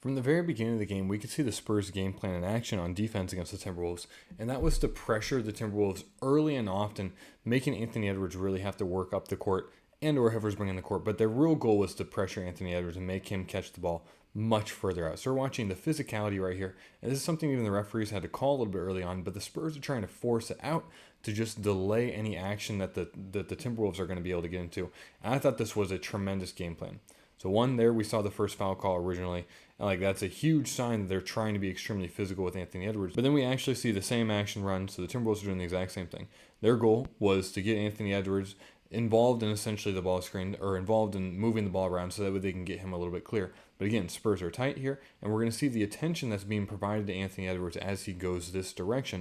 From the very beginning of the game, we could see the Spurs game plan in action on defense against the Timberwolves, and that was to pressure the Timberwolves early and often, making Anthony Edwards really have to work up the court and or whoever's bringing the court. But their real goal was to pressure Anthony Edwards and make him catch the ball much further out. So we're watching the physicality right here, and this is something even the referees had to call a little bit early on, but the Spurs are trying to force it out to just delay any action that the Timberwolves are going to be able to get into. And I thought this was a tremendous game plan. So one, there we saw the first foul call originally, and like that's a huge sign that they're trying to be extremely physical with Anthony Edwards. But then we actually see the same action run, so the Timberwolves are doing the exact same thing. Their goal was to get Anthony Edwards involved in essentially the ball screen, or involved in moving the ball around so that way they can get him a little bit clear. But again, Spurs are tight here, and we're going to see the attention that's being provided to Anthony Edwards as he goes this direction.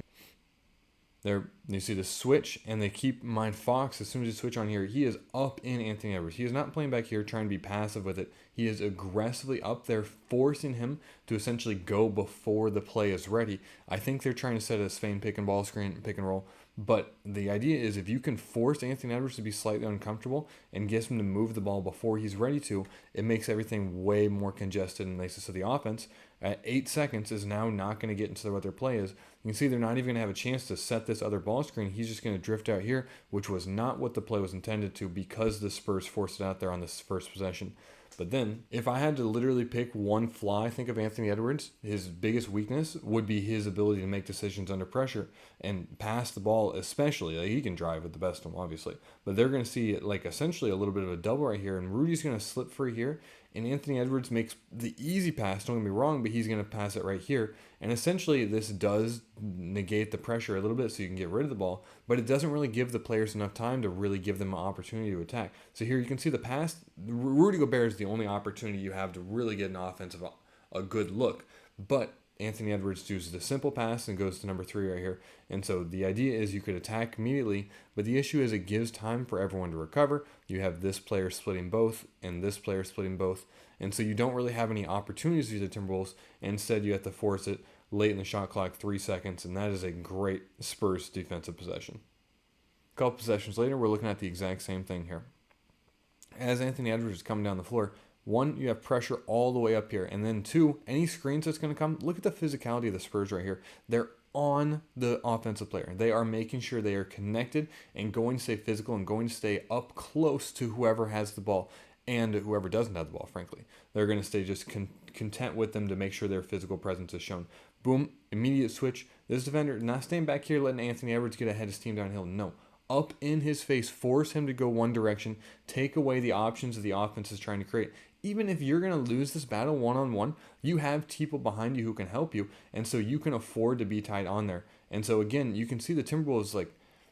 There, you see the switch, and they keep in mind Fox, as soon as you switch on here, he is up in Anthony Edwards. He is not playing back here trying to be passive with it. He is aggressively up there, forcing him to essentially go before the play is ready. I think they're trying to set a Spain pick and roll. But the idea is if you can force Anthony Edwards to be slightly uncomfortable and get him to move the ball before he's ready to, it makes everything way more congested and makes it so the offense at 8 seconds is now not going to get into what their play is. You can see they're not even going to have a chance to set this other ball screen. He's just going to drift out here, which was not what the play was intended to because the Spurs forced it out there on this first possession. But then, if I had to literally pick one flaw, I think of Anthony Edwards, his biggest weakness would be his ability to make decisions under pressure and pass the ball especially. Like, he can drive with the best of them, obviously. But they're going to see, like, essentially a little bit of a double right here, and Rudy's going to slip free here, and Anthony Edwards makes the easy pass, don't get me wrong, but he's going to pass it right here. And essentially, this does negate the pressure a little bit so you can get rid of the ball, but it doesn't really give the players enough time to really give them an opportunity to attack. So here you can see the pass. Rudy Gobert is the only opportunity you have to really get an offensive, a good look. But Anthony Edwards uses a simple pass and goes to number 3 right here. And so the idea is you could attack immediately, but the issue is it gives time for everyone to recover. You have this player splitting both and this player splitting both. And so you don't really have any opportunities to the Timberwolves. Instead, you have to force it late in the shot clock, 3 seconds, and that is a great Spurs defensive possession. A couple possessions later, we're looking at the exact same thing here. As Anthony Edwards is coming down the floor, 1, you have pressure all the way up here. And then 2, any screens that's going to come, look at the physicality of the Spurs right here. They're on the offensive player. They are making sure they are connected and going to stay physical and going to stay up close to whoever has the ball and whoever doesn't have the ball, frankly. They're going to stay just content with them to make sure their physical presence is shown. Boom, immediate switch. This defender not staying back here letting Anthony Edwards get ahead of his team downhill. No. Up in his face, force him to go one direction, take away the options that the offense is trying to create. Even if you're going to lose this battle one-on-one, you have people behind you who can help you, and so you can afford to be tied on there. And so, again, you can see the Timberwolves, like,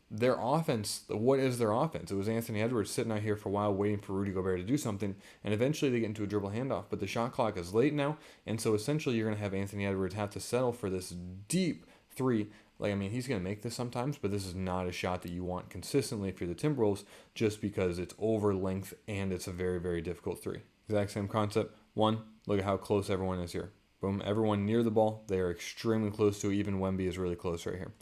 their offense, what is their offense? It was Anthony Edwards sitting out here for a while waiting for Rudy Gobert to do something, and eventually they get into a dribble handoff. But the shot clock is late now, and so essentially you're going to have Anthony Edwards have to settle for this deep 3. Like, I mean, he's going to make this sometimes, but this is not a shot that you want consistently if you're the Timberwolves, just because it's over length and it's a very, very difficult 3. Exact same concept. 1, look at how close everyone is here. Boom, everyone near the ball, they are extremely close to it. Even Wemby is really close right here.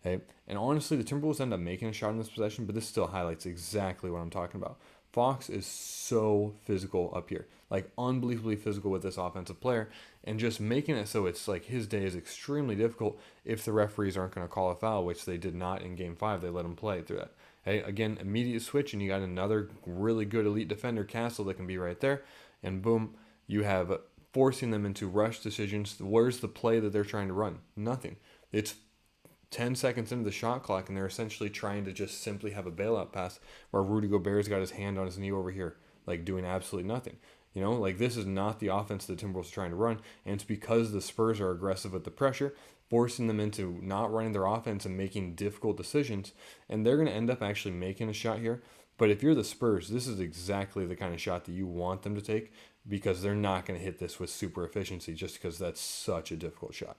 Okay? And honestly, the Timberwolves end up making a shot in this possession, but this still highlights exactly what I'm talking about. Fox is so physical up here, like unbelievably physical with this offensive player, and just making it so it's like his day is extremely difficult if the referees aren't going to call a foul, which they did not in Game 5. They let him play through that. Hey, again, immediate switch, and you got another really good elite defender, Castle, that can be right there, and boom, you have forcing them into rush decisions. Where's the play that they're trying to run? Nothing. It's 10 seconds into the shot clock, and they're essentially trying to just simply have a bailout pass where Rudy Gobert's got his hand on his knee over here, like doing absolutely nothing. You know, like this is not the offense the Timberwolves are trying to run, and it's because the Spurs are aggressive with the pressure, forcing them into not running their offense and making difficult decisions, and they're going to end up actually making a shot here. But if you're the Spurs, this is exactly the kind of shot that you want them to take, because they're not going to hit this with super efficiency just because that's such a difficult shot.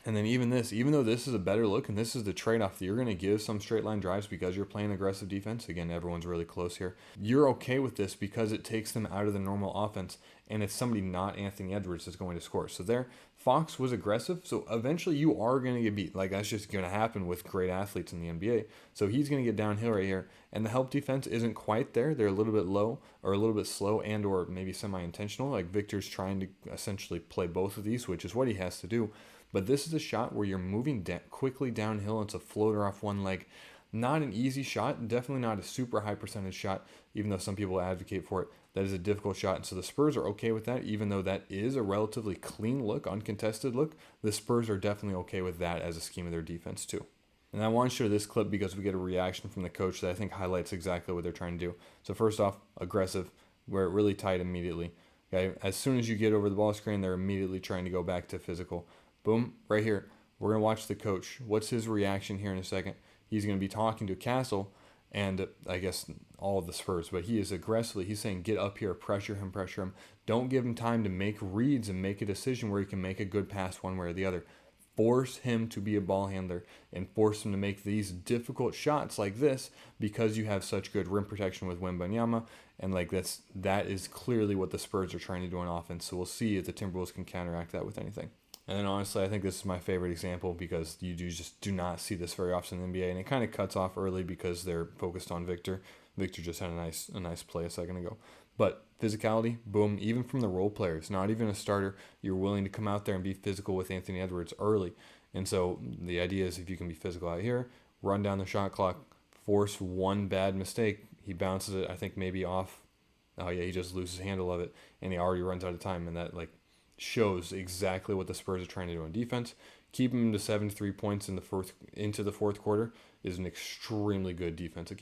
And then even though this is a better look and this is the trade-off that you're going to give some straight line drives because you're playing aggressive defense, again, everyone's really close here, you're okay with this because it takes them out of the normal offense. and it's somebody not Anthony Edwards that's going to score. So there, Fox was aggressive. So eventually you are going to get beat. Like, that's just going to happen with great athletes in the NBA. So he's going to get downhill right here. And the help defense isn't quite there. They're a little bit low or a little bit slow and or maybe semi-intentional. Like, Victor's trying to essentially play both of these, which is what he has to do. But this is a shot where you're moving quickly downhill. It's a floater off one leg. Not an easy shot, definitely not a super high percentage shot, even though some people advocate for it. That is a difficult shot, and so the Spurs are okay with that, even though that is a relatively clean look, uncontested look. The Spurs are definitely okay with that as a scheme of their defense too. And I want to show this clip because we get a reaction from the coach that I think highlights exactly what they're trying to do. So first off, aggressive, we're really tight immediately. Okay, as soon as you get over the ball screen, they're immediately trying to go back to physical. Boom, right here. We're going to watch the coach. What's his reaction here in a second? He's going to be talking to Castle and I guess all of the Spurs, but he is aggressively, he's saying, get up here, pressure him, pressure him. Don't give him time to make reads and make a decision where he can make a good pass one way or the other. Force him to be a ball handler and force him to make these difficult shots like this because you have such good rim protection with Wembanyama, and like that is clearly what the Spurs are trying to do on offense. So we'll see if the Timberwolves can counteract that with anything. And then honestly, I think this is my favorite example because you just do not see this very often in the NBA, and it kind of cuts off early because they're focused on Victor. Victor just had a nice play a second ago. But physicality, boom, even from the role players, not even a starter, you're willing to come out there and be physical with Anthony Edwards early. And so the idea is if you can be physical out here, run down the shot clock, force one bad mistake, he bounces it, I think maybe off. Oh yeah, he just loses handle of it, and he already runs out of time, and that shows exactly what the Spurs are trying to do on defense. Keep him to 73 points into the fourth quarter is an extremely good defensive game.